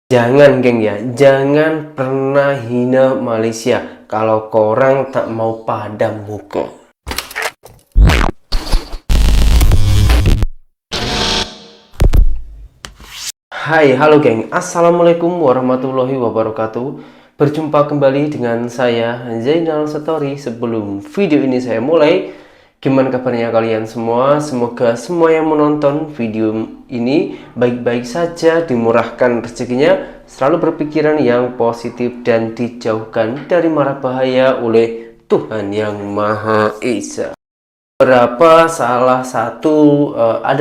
Jangan geng ya, jangan pernah hina Malaysia kalau korang tak mau padam muka. Hai, halo geng, assalamualaikum warahmatullahi wabarakatuh. Berjumpa kembali dengan saya Zainal Story. Sebelum video ini saya mulai, gimana kabarnya kalian semua? Semoga semua yang menonton video ini baik-baik saja, dimurahkan rezekinya, selalu berpikiran yang positif dan dijauhkan dari mara bahaya oleh Tuhan Yang Maha Esa. Ada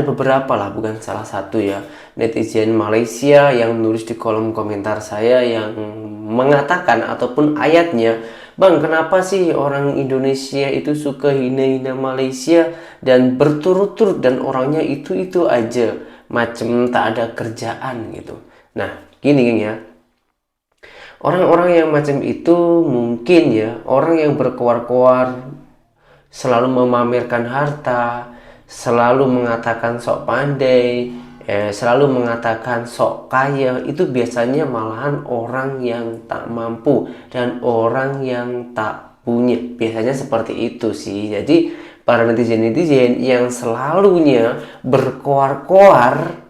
beberapa lah, bukan salah satu ya, netizen Malaysia yang nulis di kolom komentar saya yang mengatakan ataupun ayatnya, "Bang, kenapa sih orang Indonesia itu suka hina-hina Malaysia dan berturut-turut dan orangnya itu aja, macam tak ada kerjaan gitu." Nah, gini geng ya. Orang-orang yang macam itu mungkin ya, orang yang berkoar-koar, selalu memamerkan harta, selalu mengatakan sok pandai, selalu mengatakan sok kaya, itu biasanya malahan orang yang tak mampu dan orang yang tak punya. Biasanya seperti itu sih. Jadi para netizen-netizen yang selalunya berkoar-koar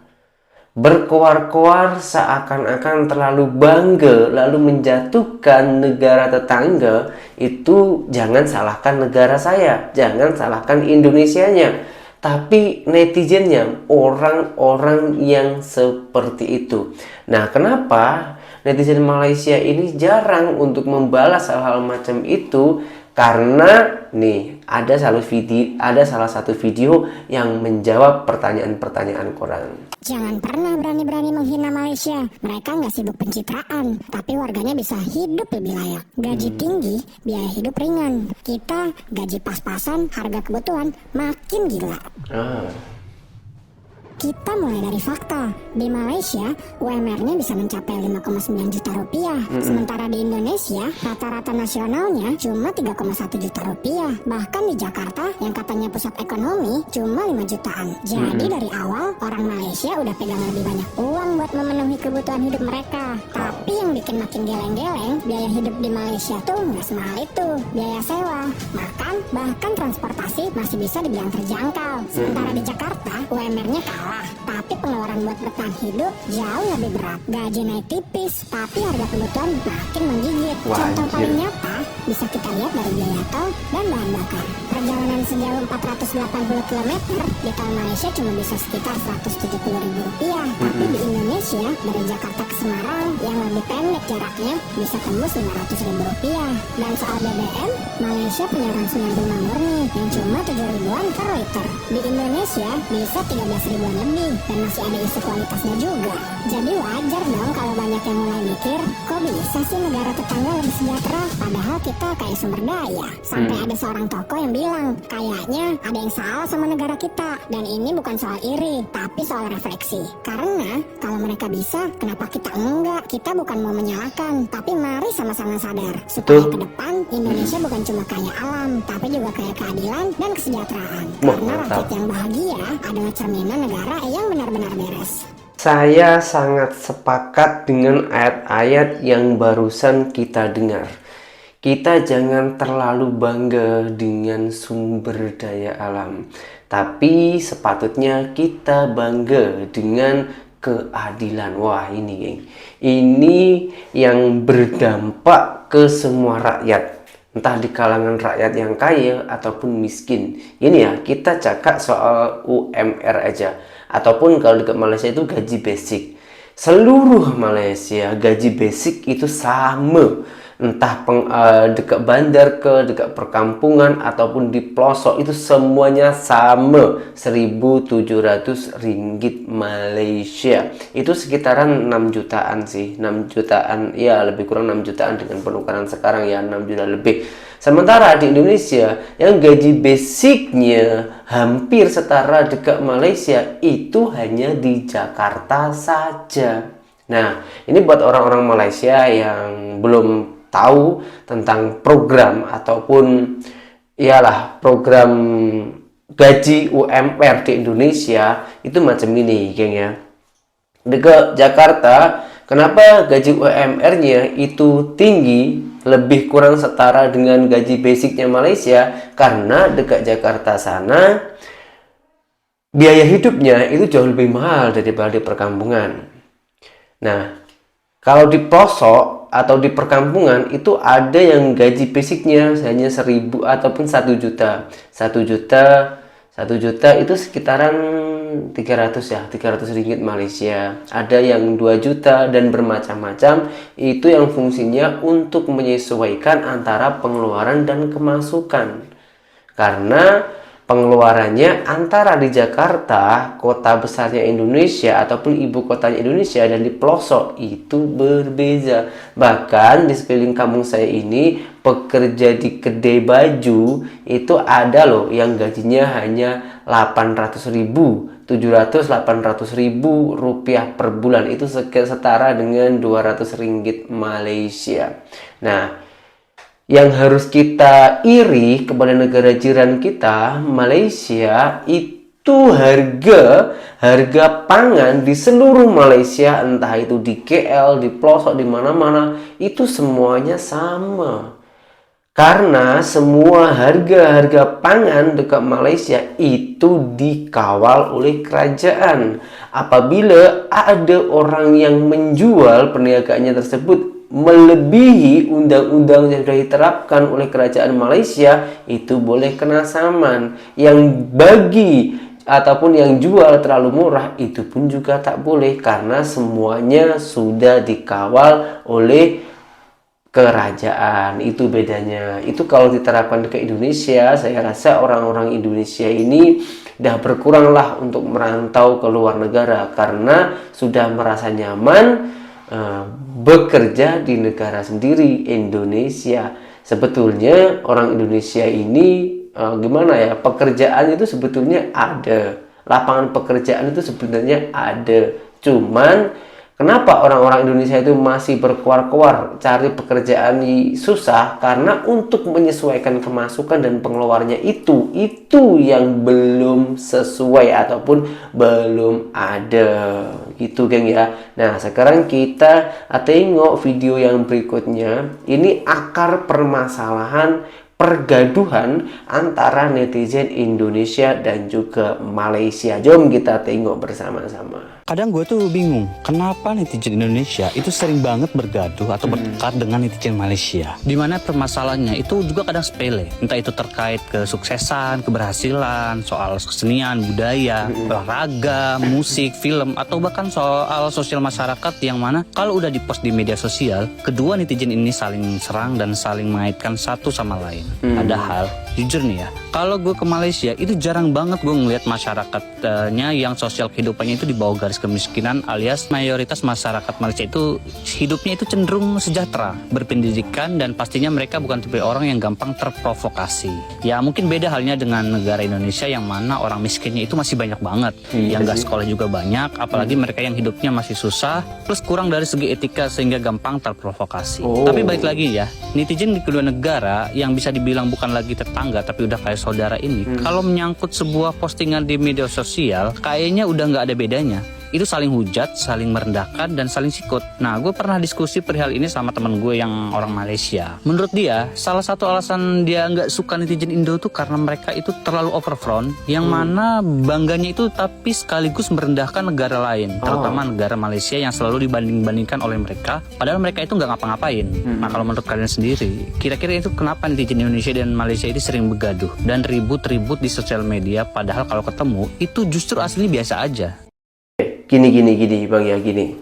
seakan-akan terlalu bangga lalu menjatuhkan negara tetangga, itu jangan salahkan negara saya, jangan salahkan Indonesianya, tapi netizennya, orang-orang yang seperti itu. Nah, kenapa netizen Malaysia ini jarang untuk membalas hal-hal macam itu? Karena nih ada salah satu video yang menjawab pertanyaan-pertanyaan korang. Jangan pernah berani-berani menghina Malaysia. Mereka nggak sibuk pencitraan, tapi warganya bisa hidup lebih layak. Gaji tinggi, biaya hidup ringan. Kita gaji pas-pasan, harga kebutuhan makin gila. Kita mulai dari fakta. Di Malaysia, UMR-nya bisa mencapai 5,9 juta rupiah. Sementara di Indonesia, rata-rata nasionalnya cuma 3,1 juta rupiah. Bahkan di Jakarta, yang katanya pusat ekonomi, cuma 5 jutaan. Jadi dari awal, orang Malaysia udah pegang lebih banyak uang buat memenuhi kebutuhan hidup mereka. Tapi yang bikin makin geleng-geleng, biaya hidup di Malaysia tuh nggak semahal itu. Biaya sewa, makan, bahkan transportasi masih bisa dibilang terjangkau. Sementara di Jakarta, UMR-nya kalah, tapi pengeluaran buat bertahan hidup jauh lebih berat. Gaji naik tipis, tapi harga kebutuhan makin menggigit. Contoh paling nyata bisa kita lihat dari biaya tol dan bahan bakar. Perjalanan sejauh 480 km di tol Malaysia cuma bisa sekitar 170 ribu rupiah. Tapi di Indonesia, dari Jakarta ke Semarang yang lebih pendek jaraknya bisa tembus 500 ribu rupiah. Dan soal BBM, Malaysia punya RON 95 murni yang cuma 7 ribuan per liter. Di Indonesia bisa 13 ribuan lebih dan masih ada isu kualitasnya juga. Jadi wajar dong kalau banyak yang mulai mikir, kok bisa sih negara tetangga lebih sejahtera padahal kita kayak sumber daya. Sampai ada seorang tokoh yang bilang, kayaknya ada yang salah sama negara kita. Dan ini bukan soal iri, tapi soal refleksi. Karena kalau mereka bisa, kenapa kita enggak? Kita bukan mau menyalahkan, tapi mari sama-sama sadar supaya ke depan Indonesia bukan cuma kaya alam, tapi juga kaya keadilan dan kesejahteraan. Karena rakyat yang bahagia adalah cerminan negara yang benar-benar beres. Saya sangat sepakat dengan ayat-ayat yang barusan kita dengar. Kita jangan terlalu bangga dengan sumber daya alam, tapi sepatutnya kita bangga dengan keadilan. Wah, ini geng, ini yang berdampak ke semua rakyat, entah di kalangan rakyat yang kaya ataupun miskin. Ini ya, kita cakap soal UMR aja, ataupun kalau dekat Malaysia itu gaji basic. Seluruh Malaysia gaji basic itu sama, entah dekat bandar ke dekat perkampungan ataupun di pelosok, itu semuanya sama, 1.700 ringgit Malaysia. Itu sekitaran 6 jutaan sih, 6 jutaan ya, lebih kurang 6 jutaan dengan penukaran sekarang ya, 6 juta lebih. Sementara di Indonesia yang gaji basicnya hampir setara dekat Malaysia itu hanya di Jakarta saja. Nah, ini buat orang-orang Malaysia yang belum tahu tentang program ataupun iyalah program gaji UMR di Indonesia itu macam ini geng ya. Dekat Jakarta Kenapa gaji UMR-nya itu tinggi, lebih kurang setara dengan gaji basicnya Malaysia? Karena dekat Jakarta sana biaya hidupnya itu jauh lebih mahal daripada di perkampungan. Nah, kalau di pelosok atau di perkampungan itu ada yang gaji basicnya hanya 1.000 ataupun 1 juta. 1 juta itu sekitaran 300 ya, 300 ringgit Malaysia. Ada yang 2 juta dan bermacam-macam. Itu yang fungsinya untuk menyesuaikan antara pengeluaran dan kemasukan. Karena pengeluarannya antara di Jakarta, kota besarnya Indonesia, ataupun ibu kotanya Indonesia, dan di pelosok itu berbeza. Bahkan di sekeliling kampung saya ini, pekerja di kedai baju itu ada loh yang gajinya hanya 800.000, 700-800.000 rupiah per bulan. Itu setara dengan 200 ringgit Malaysia. Nah, yang harus kita iri kepada negara jiran kita, Malaysia, itu harga pangan di seluruh Malaysia, entah itu di KL, di pelosok, di mana-mana, itu semuanya sama. Karena semua harga pangan dekat Malaysia itu dikawal oleh kerajaan. Apabila ada orang yang menjual perniagaannya tersebut melebihi undang-undang yang sudah diterapkan oleh kerajaan Malaysia, itu boleh kena saman. Yang bagi ataupun yang jual terlalu murah, itu pun juga tak boleh, karena semuanya sudah dikawal oleh kerajaan. Itu bedanya. Itu kalau diterapkan ke Indonesia, saya rasa orang-orang Indonesia ini dah berkurang lah untuk merantau ke luar negara, karena sudah merasa nyaman bekerja di negara sendiri, Indonesia. Sebetulnya orang Indonesia ini gimana ya, pekerjaan itu sebetulnya ada, lapangan pekerjaan itu sebenarnya ada, cuman kenapa orang-orang Indonesia itu masih berkuar-kuar cari pekerjaan susah? Karena untuk menyesuaikan kemasukan dan pengeluarannya itu yang belum sesuai ataupun belum ada, gitu geng ya. Nah, sekarang kita tengok video yang berikutnya. Ini akar permasalahan pergaduhan antara netizen Indonesia dan juga Malaysia. Jom kita tengok bersama-sama. Kadang gue tuh bingung, kenapa netizen Indonesia itu sering banget bergaduh atau bertengkar dengan netizen Malaysia. Dimana permasalahannya itu juga kadang sepele. Entah itu terkait kesuksesan, keberhasilan, soal kesenian, budaya, olahraga, musik, film, atau bahkan soal sosial masyarakat yang mana kalau udah dipost di media sosial, kedua netizen ini saling serang dan saling mengaitkan satu sama lain. Padahal, jujur nih ya, kalau gue ke Malaysia itu jarang banget gue ngeliat masyarakatnya yang sosial kehidupannya itu di bawah garis kemiskinan, alias mayoritas masyarakat Malaysia itu hidupnya itu cenderung sejahtera, berpendidikan, dan pastinya mereka bukan tipe orang yang gampang terprovokasi. Ya mungkin beda halnya dengan negara Indonesia yang mana orang miskinnya itu masih banyak banget, yang gak sekolah juga banyak, apalagi mereka yang hidupnya masih susah, plus kurang dari segi etika sehingga gampang terprovokasi. Tapi balik lagi ya, netizen di kedua negara yang bisa dibilang bukan lagi tetangga tapi udah kayak saudara ini, kalau menyangkut sebuah postingan di media sosial, kayaknya udah nggak ada bedanya. Itu saling hujat, saling merendahkan, dan saling sikut. Nah, gue pernah diskusi perihal ini sama temen gue yang orang Malaysia. Menurut dia, salah satu alasan dia nggak suka netizen Indo tuh karena mereka itu terlalu overfront, yang mana bangganya itu tapi sekaligus merendahkan negara lain, terutama negara Malaysia yang selalu dibanding-bandingkan oleh mereka, padahal mereka itu nggak ngapa-ngapain. Nah, kalau menurut kalian sendiri, kira-kira itu kenapa netizen Indonesia dan Malaysia ini sering begaduh dan ribut-ribut di sosial media, padahal kalau ketemu itu justru aslinya biasa aja. Gini Bang ya, gini.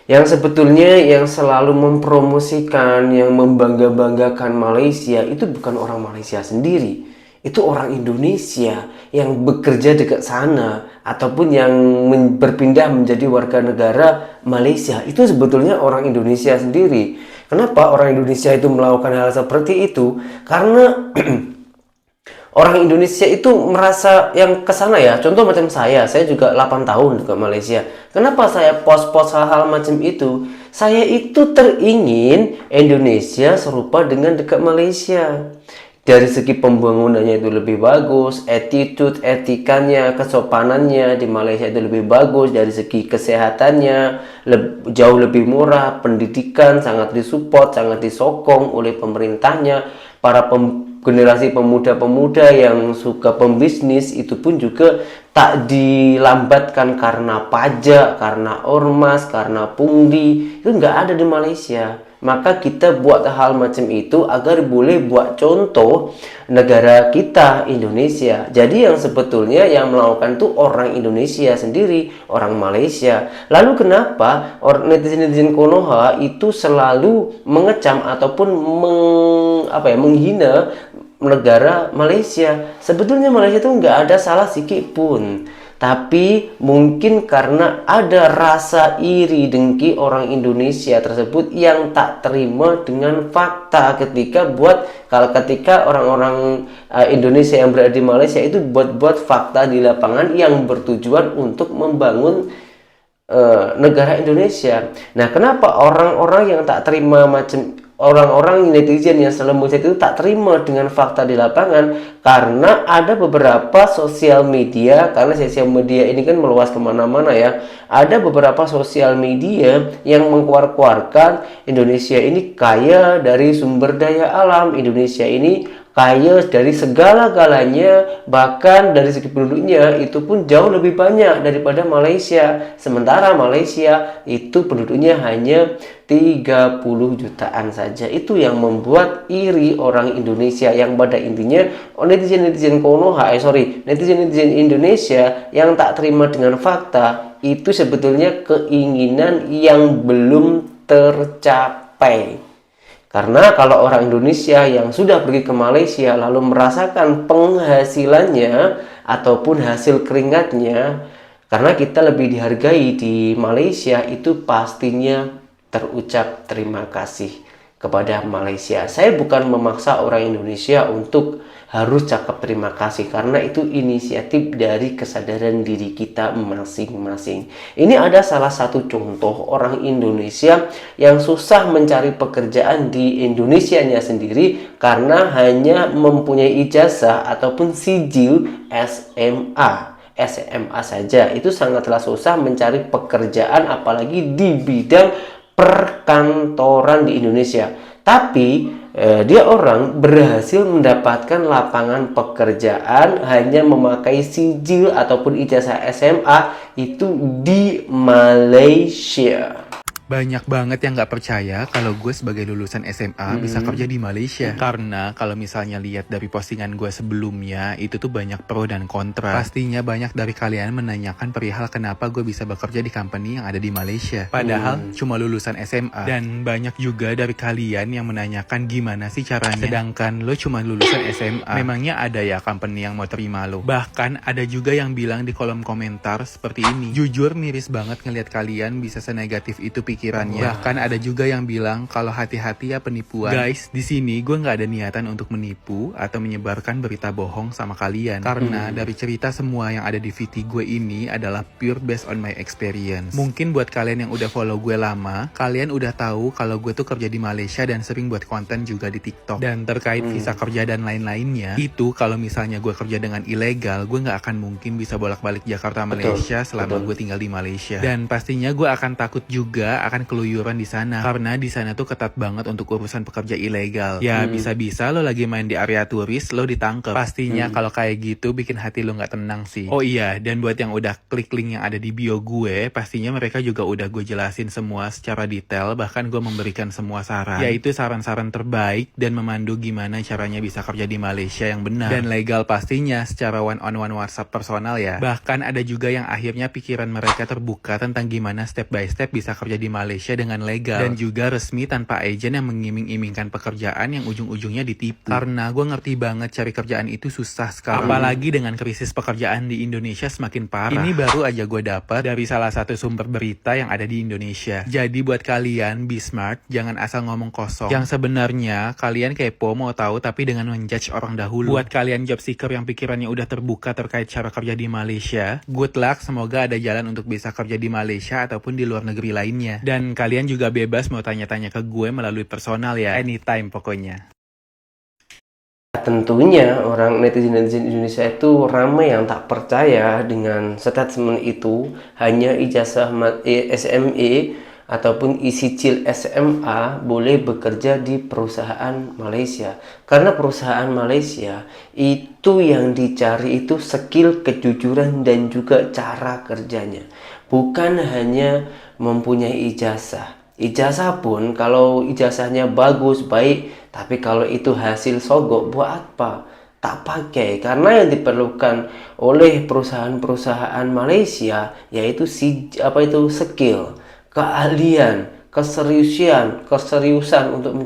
Yang sebetulnya yang selalu mempromosikan, yang membangga-banggakan Malaysia itu bukan orang Malaysia sendiri. Itu orang Indonesia yang bekerja dekat sana ataupun yang berpindah menjadi warga negara Malaysia. Itu sebetulnya orang Indonesia sendiri. Kenapa orang Indonesia itu melakukan hal seperti itu? Karena orang Indonesia itu merasa yang kesana ya. Contoh macam saya juga 8 tahun ke Malaysia. Kenapa saya post-post hal-hal macam itu? Saya itu teringin Indonesia serupa dengan dekat Malaysia. dari segi pembangunannya itu lebih bagus, attitude, etikanya, kesopanannya di Malaysia itu lebih bagus, dari segi kesehatannya jauh lebih murah, pendidikan sangat disupport, sangat disokong oleh pemerintahnya, para generasi pemuda-pemuda yang suka pembisnis itu pun juga tak dilambatkan karena pajak, karena ormas, karena pungli, itu nggak ada di Malaysia. Maka kita buat hal macam itu agar boleh buat contoh negara kita Indonesia. Jadi yang sebetulnya yang melakukan itu orang Indonesia sendiri, orang Malaysia. Lalu kenapa netizen-netizen Konoha itu selalu mengecam ataupun menghina negara Malaysia? Sebetulnya Malaysia itu nggak ada salah sedikit pun. Tapi mungkin karena ada rasa iri dengki orang Indonesia tersebut yang tak terima dengan fakta ketika orang-orang Indonesia yang berada di Malaysia itu buat fakta di lapangan yang bertujuan untuk membangun negara Indonesia. Nah, kenapa orang-orang yang tak terima orang-orang netizen yang selalu melihat itu tak terima dengan fakta di lapangan? Karena ada beberapa sosial media, karena sosial media ini kan meluas kemana-mana ya. Ada beberapa sosial media yang mengkuar-kuarkan Indonesia ini kaya dari sumber daya alam, Indonesia ini kaya dari segala-galanya, bahkan dari segi penduduknya itu pun jauh lebih banyak daripada Malaysia. Sementara Malaysia itu penduduknya hanya 30 jutaan saja. Itu yang membuat iri orang Indonesia, yang pada intinya netizen-netizen Konoha, netizen-netizen Indonesia yang tak terima dengan fakta itu sebetulnya keinginan yang belum tercapai. Karena kalau orang Indonesia yang sudah pergi ke Malaysia lalu merasakan penghasilannya ataupun hasil keringatnya, karena kita lebih dihargai di Malaysia, itu pastinya terucap terima kasih kepada Malaysia. Saya bukan memaksa orang Indonesia untuk harus cakap terima kasih, karena itu inisiatif dari kesadaran diri kita masing-masing. Ini ada salah satu contoh orang Indonesia yang susah mencari pekerjaan di Indonesianya sendiri karena hanya mempunyai ijazah ataupun sijil SMA saja. Itu sangatlah susah mencari pekerjaan, apalagi di bidang perkantoran di Indonesia. Tapi dia orang berhasil mendapatkan lapangan pekerjaan hanya memakai sijil ataupun ijazah SMA itu di Malaysia. Banyak banget yang gak percaya kalau gue sebagai lulusan SMA bisa kerja di Malaysia. Karena kalau misalnya lihat dari postingan gue sebelumnya, itu tuh banyak pro dan kontra. Pastinya banyak dari kalian menanyakan perihal kenapa gue bisa bekerja di company yang ada di Malaysia. Padahal cuma lulusan SMA. Dan banyak juga dari kalian yang menanyakan gimana sih caranya. Sedangkan lo cuma lulusan SMA. Memangnya ada ya company yang mau terima lo? Bahkan ada juga yang bilang di kolom komentar seperti ini. Jujur miris banget ngeliat kalian bisa senegatif itu pikirannya. Bahkan ada juga yang bilang kalau hati-hati ya penipuan. Guys, di sini gue nggak ada niatan untuk menipu atau menyebarkan berita bohong sama kalian. Karena dari cerita semua yang ada di VT gue ini adalah pure based on my experience. Mungkin buat kalian yang udah follow gue lama, kalian udah tahu kalau gue tuh kerja di Malaysia dan sering buat konten juga di TikTok. Dan terkait visa kerja dan lain-lainnya, itu kalau misalnya gue kerja dengan ilegal, gue nggak akan mungkin bisa bolak-balik Jakarta Malaysia selama gue tinggal di Malaysia. Dan pastinya gue akan takut juga akan keluyuran di sana, karena di sana tuh ketat banget untuk urusan pekerja ilegal. Ya bisa-bisa lo lagi main di area turis lo ditangkep. Pastinya kalau kayak gitu bikin hati lo nggak tenang sih. Oh iya, dan buat yang udah klik link yang ada di bio gue, pastinya mereka juga udah gue jelasin semua secara detail, bahkan gue memberikan semua saran, yaitu saran-saran terbaik dan memandu gimana caranya bisa kerja di Malaysia yang benar dan legal, pastinya secara one-on-one WhatsApp personal ya. Bahkan ada juga yang akhirnya pikiran mereka terbuka tentang gimana step by step bisa kerja di Malaysia dengan legal dan juga resmi tanpa agen yang mengiming-imingkan pekerjaan yang ujung-ujungnya ditipu. Karena gue ngerti banget cari kerjaan itu susah sekarang, apalagi dengan krisis pekerjaan di Indonesia semakin parah. Ini baru aja gue dapat dari salah satu sumber berita yang ada di Indonesia. Jadi buat kalian be smart, jangan asal ngomong kosong. Yang sebenarnya kalian kepo mau tahu tapi dengan menjudge orang dahulu. Buat kalian job seeker yang pikirannya udah terbuka terkait cara kerja di Malaysia, good luck, semoga ada jalan untuk bisa kerja di Malaysia ataupun di luar negeri lainnya. Dan kalian juga bebas mau tanya-tanya ke gue melalui personal ya, anytime pokoknya. tentunya orang netizen Indonesia itu ramai yang tak percaya dengan statement itu. Hanya ijazah SME ataupun ISICIL SMA boleh bekerja di perusahaan Malaysia. Karena perusahaan Malaysia itu yang dicari itu skill, kejujuran, dan juga cara kerjanya. Bukan hanya mempunyai ijazah. Ijazah pun kalau ijazahnya bagus, baik, tapi kalau itu hasil sogok, buat apa? Tak pakai. Karena yang diperlukan oleh perusahaan-perusahaan Malaysia yaitu skill, keahlian, keseriusan untuk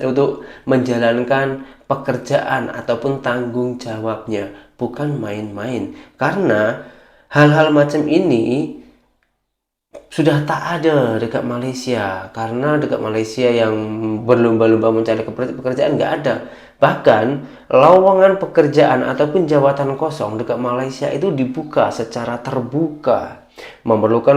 untuk menjalankan pekerjaan ataupun tanggung jawabnya, bukan main-main. Karena hal-hal macam ini sudah tak ada dekat Malaysia, karena dekat Malaysia yang berlomba-lomba mencari pekerjaan nggak ada. Bahkan lowongan pekerjaan ataupun jabatan kosong dekat Malaysia itu dibuka secara terbuka, memerlukan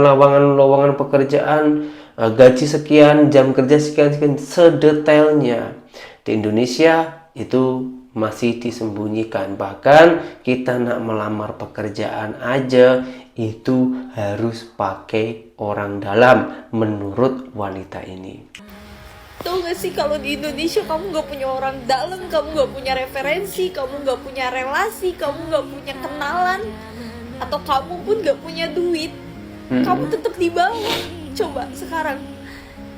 lowongan pekerjaan, gaji sekian, jam kerja sekian sedetailnya. Di Indonesia itu masih disembunyikan. Bahkan kita nak melamar pekerjaan aja itu harus pakai orang dalam menurut wanita ini. Tahu gak sih kalau di Indonesia kamu gak punya orang dalam, kamu gak punya referensi, kamu gak punya relasi, kamu gak punya kenalan, atau kamu pun gak punya duit, kamu tetap di bawah. Coba sekarang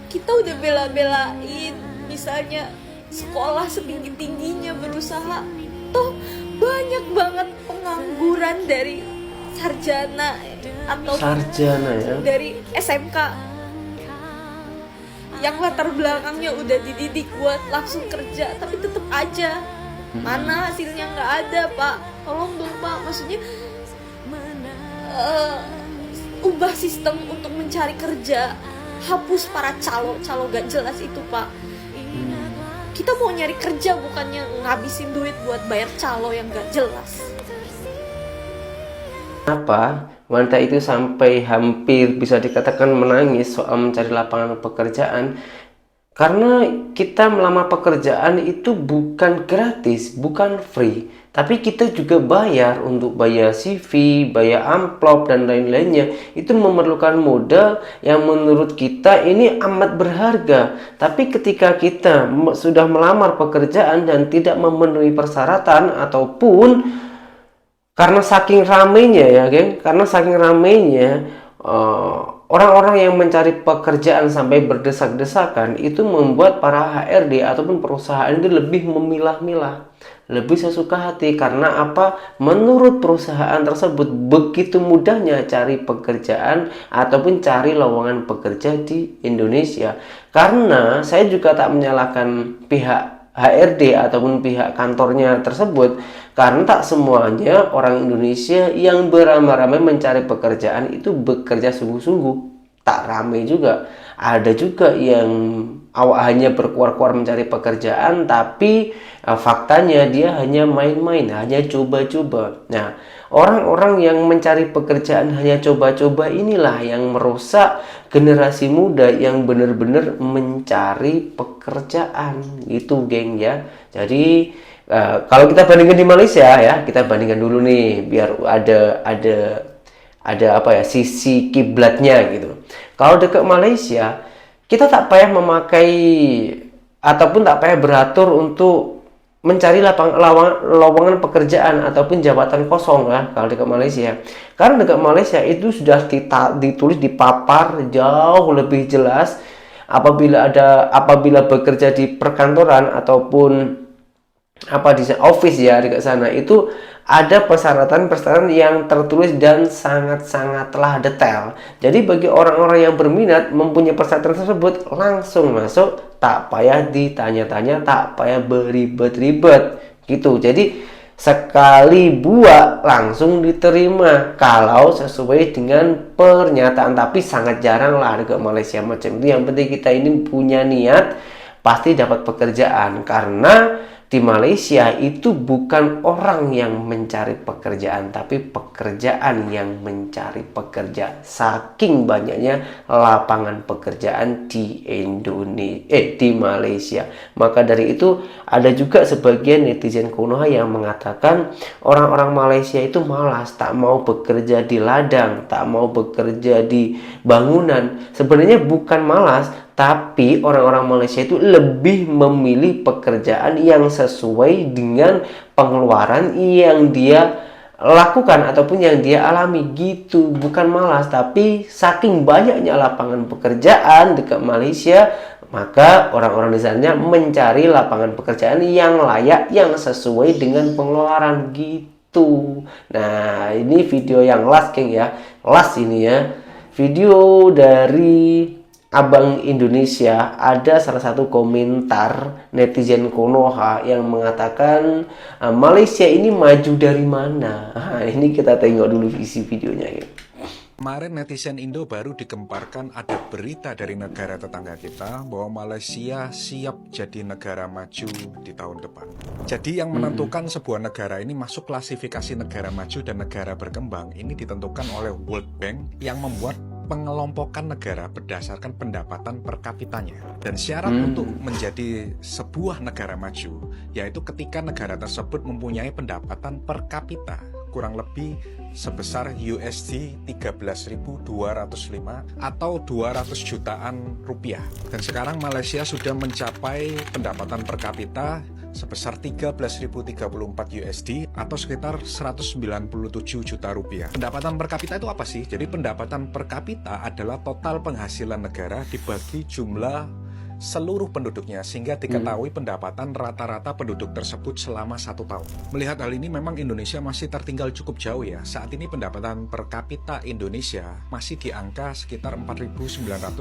kita udah bela-belain misalnya sekolah setinggi-tingginya, berusaha, toh banyak banget pengangguran dari sarjana atau ya, dari SMK yang latar belakangnya udah dididik buat langsung kerja, tapi tetap aja mana hasilnya nggak ada, Pak. Tolong dong, Pak, maksudnya ubah sistem untuk mencari kerja, hapus para calo gak jelas itu, Pak. Kita mau nyari kerja, bukannya ngabisin duit buat bayar calo yang gak jelas. Kenapa wanita itu sampai hampir bisa dikatakan menangis soal mencari lapangan pekerjaan? Karena kita melamar pekerjaan itu bukan gratis, bukan free, tapi kita juga bayar untuk bayar CV, bayar amplop, dan lain-lainnya. Itu memerlukan modal yang menurut kita ini amat berharga. Tapi ketika kita sudah melamar pekerjaan dan tidak memenuhi persyaratan, ataupun karena saking ramainya ya, geng, karena saking ramainya orang-orang yang mencari pekerjaan sampai berdesak-desakan, itu membuat para HRD ataupun perusahaan itu lebih memilah-milah, lebih sesuka hati. Karena apa? Menurut perusahaan tersebut begitu mudahnya cari pekerjaan ataupun cari lowongan pekerja di Indonesia. Karena saya juga tak menyalahkan pihak HRD ataupun pihak kantornya tersebut, karena tak semuanya orang Indonesia yang beramai-ramai mencari pekerjaan itu bekerja sungguh-sungguh. Tak ramai juga, ada juga yang hanya berkuar-kuar mencari pekerjaan, tapi faktanya dia hanya main-main, hanya coba-coba. Nah, orang-orang yang mencari pekerjaan hanya coba-coba inilah yang merusak generasi muda yang benar-benar mencari pekerjaan. Itu, geng, ya. Jadi kalau kita bandingkan di Malaysia ya, kita bandingkan dulu nih biar ada apa ya, sisi kiblatnya gitu. Kalau dekat Malaysia, kita tak payah memakai ataupun tak payah beratur untuk mencari lowongan pekerjaan ataupun jabatan kosong ya kalau dekat Malaysia. Karena dekat Malaysia itu sudah ditulis, dipapar jauh lebih jelas apabila bekerja di perkantoran ataupun di office ya dekat sana, itu ada persyaratan yang tertulis dan sangat-sangatlah detail. Jadi bagi orang-orang yang berminat mempunyai persyaratan tersebut, langsung masuk, tak payah ditanya-tanya, tak payah beribet-ribet gitu. Jadi sekali buat langsung diterima kalau sesuai dengan pernyataan. Tapi sangat jarang lah dekat Malaysia macam itu. Yang penting kita ini punya niat, pasti dapat pekerjaan. Karena di Malaysia itu bukan orang yang mencari pekerjaan, tapi pekerjaan yang mencari pekerja. Saking banyaknya lapangan pekerjaan di di Malaysia. Maka dari itu ada juga sebagian netizen Konoha yang mengatakan orang-orang Malaysia itu malas, tak mau bekerja di ladang, tak mau bekerja di bangunan. Sebenarnya bukan malas, tapi orang-orang Malaysia itu lebih memilih pekerjaan yang sesuai dengan pengeluaran yang dia lakukan ataupun yang dia alami gitu. Bukan malas, tapi saking banyaknya lapangan pekerjaan dekat Malaysia, maka orang-orang di sana mencari lapangan pekerjaan yang layak, yang sesuai dengan pengeluaran gitu. Nah, ini video yang last, geng ya. Last ini ya. Video dari Abang Indonesia. Ada salah satu komentar netizen Konoha yang mengatakan Malaysia ini maju dari mana? Nah, ini kita tengok dulu isi videonya ya. Kemarin netizen Indo baru dikemparkan ada berita dari negara tetangga kita bahwa Malaysia siap jadi negara maju di tahun depan. Jadi yang menentukan sebuah negara ini masuk klasifikasi negara maju dan negara berkembang ini ditentukan oleh World Bank yang membuat pengelompokan negara berdasarkan pendapatan per kapitanya. Dan syarat untuk menjadi sebuah negara maju yaitu ketika negara tersebut mempunyai pendapatan per kapita kurang lebih sebesar USD 13.205 atau 200 jutaan rupiah. Dan sekarang Malaysia sudah mencapai pendapatan per kapita sebesar 13.034 USD atau sekitar 197 juta rupiah. Pendapatan per kapita itu apa sih? Jadi pendapatan per kapita adalah total penghasilan negara dibagi jumlah seluruh penduduknya sehingga diketahui pendapatan rata-rata penduduk tersebut selama 1 tahun. Melihat hal ini memang Indonesia masih tertinggal cukup jauh ya. Saat ini pendapatan per kapita Indonesia masih di angka sekitar 4.919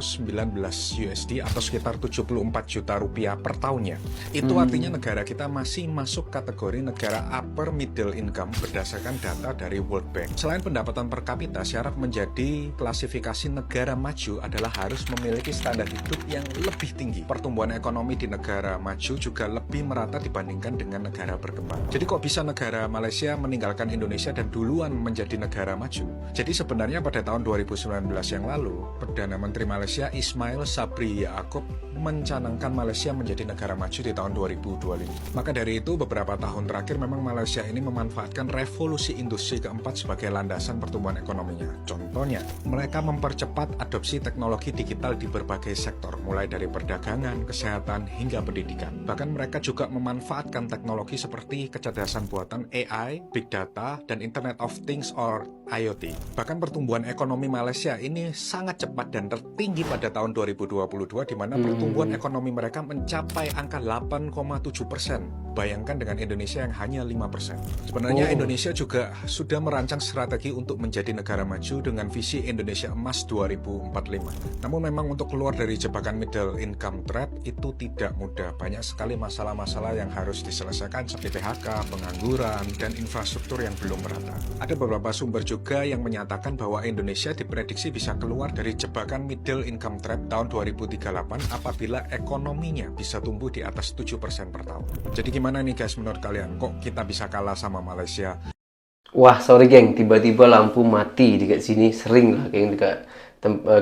USD atau sekitar 74 juta rupiah per tahunnya. Itu artinya negara kita masih masuk kategori negara upper middle income berdasarkan data dari World Bank. Selain pendapatan per kapita, syarat menjadi klasifikasi negara maju adalah harus memiliki standar hidup yang lebih tinggi. Pertumbuhan ekonomi di negara maju juga lebih merata dibandingkan dengan negara berkembang. Jadi kok bisa negara Malaysia meninggalkan Indonesia dan duluan menjadi negara maju? Jadi sebenarnya pada tahun 2019 yang lalu, Perdana Menteri Malaysia Ismail Sabri Yaakob mencanangkan Malaysia menjadi negara maju di tahun 2025. Maka dari itu beberapa tahun terakhir memang Malaysia ini memanfaatkan revolusi industri keempat sebagai landasan pertumbuhan ekonominya. Contohnya, mereka mempercepat adopsi teknologi digital di berbagai sektor, mulai dari perdagangan, kesehatan, hingga pendidikan. Bahkan mereka juga memanfaatkan teknologi seperti kecerdasan buatan AI, Big Data, dan Internet of Things or IoT. Bahkan pertumbuhan ekonomi Malaysia ini sangat cepat dan tertinggi pada tahun 2022 di mana pertumbuhan ekonomi mereka mencapai angka 8,7%. Bayangkan dengan Indonesia yang hanya 5%. Sebenarnya Indonesia juga sudah merancang strategi untuk menjadi negara maju dengan visi Indonesia Emas 2045. Namun memang untuk keluar dari jebakan middle income trap itu tidak mudah. Banyak sekali masalah-masalah yang harus diselesaikan seperti PHK, pengangguran, dan infrastruktur yang belum merata. Ada beberapa sumber juga yang menyatakan bahwa Indonesia diprediksi bisa keluar dari jebakan middle income trap tahun 2038 apabila ekonominya bisa tumbuh di atas 7% per tahun. Jadi gimana nih guys menurut kalian? Kok kita bisa kalah sama Malaysia? Wah, sorry geng, tiba-tiba lampu mati dekat sini. Sering lah geng, dekat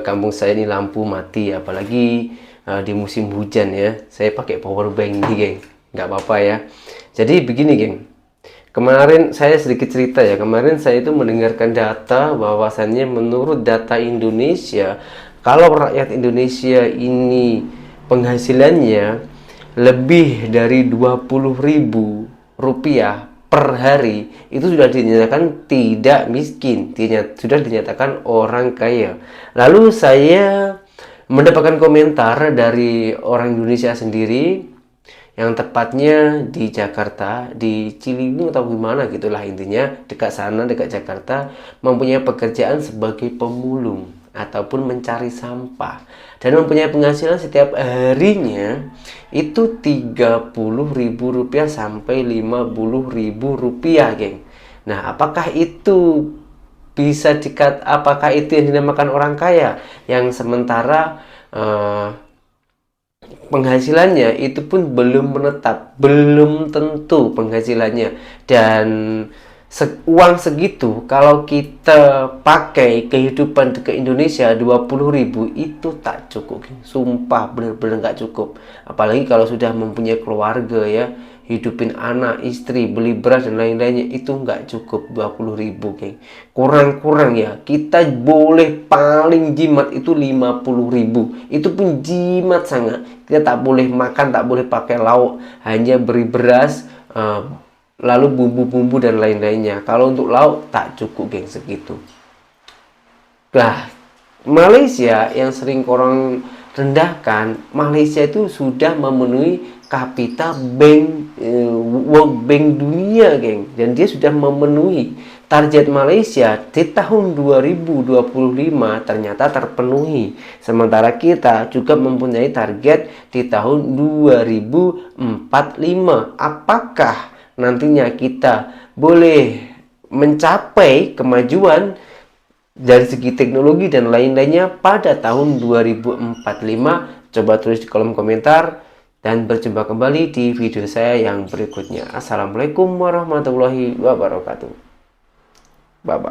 kampung saya ini lampu mati, apalagi di musim hujan ya. Saya pakai power bank nih geng, nggak apa-apa ya. Jadi begini geng, kemarin saya sedikit cerita ya. Kemarin saya itu mendengarkan data bahwasannya menurut data Indonesia, kalau rakyat Indonesia ini penghasilannya lebih dari 20.000 rupiah per hari, itu sudah dinyatakan tidak miskin, sudah dinyatakan orang kaya. Lalu saya mendapatkan komentar dari orang Indonesia sendiri, yang tepatnya di Jakarta, di Ciliwung atau gimana gitulah intinya, dekat sana, dekat Jakarta, mempunyai pekerjaan sebagai pemulung ataupun mencari sampah dan mempunyai penghasilan setiap harinya itu 30.000 rupiah sampai 50.000 rupiah geng. Nah, apakah itu yang dinamakan orang kaya? Yang sementara penghasilannya itu pun belum menetap, belum tentu penghasilannya. Dan uang segitu kalau kita pakai kehidupan ke Indonesia 20.000 itu tak cukup, sumpah bener-bener nggak cukup. Apalagi kalau sudah mempunyai keluarga ya, hidupin anak, istri, beli beras dan lain-lainnya, itu nggak cukup 20.000, geng. Kurang-kurang ya, kita boleh paling jimat itu 50.000, itu pun jimat sangat. Kita tak boleh makan, tak boleh pakai lauk, hanya beri beras, lalu bumbu-bumbu dan lain-lainnya. Kalau untuk lauk tak cukup, geng, segitu. Nah, Malaysia yang sering orang rendahkan, Malaysia itu sudah memenuhi kapita World Bank dunia, geng. Dan dia sudah memenuhi target Malaysia di tahun 2025 ternyata terpenuhi. Sementara kita juga mempunyai target di tahun 2045. Apakah nantinya kita boleh mencapai kemajuan dari segi teknologi dan lain-lainnya pada tahun 2045? Coba tulis di kolom komentar, dan berjumpa kembali di video saya yang berikutnya. Assalamualaikum warahmatullahi wabarakatuh. Bye-bye.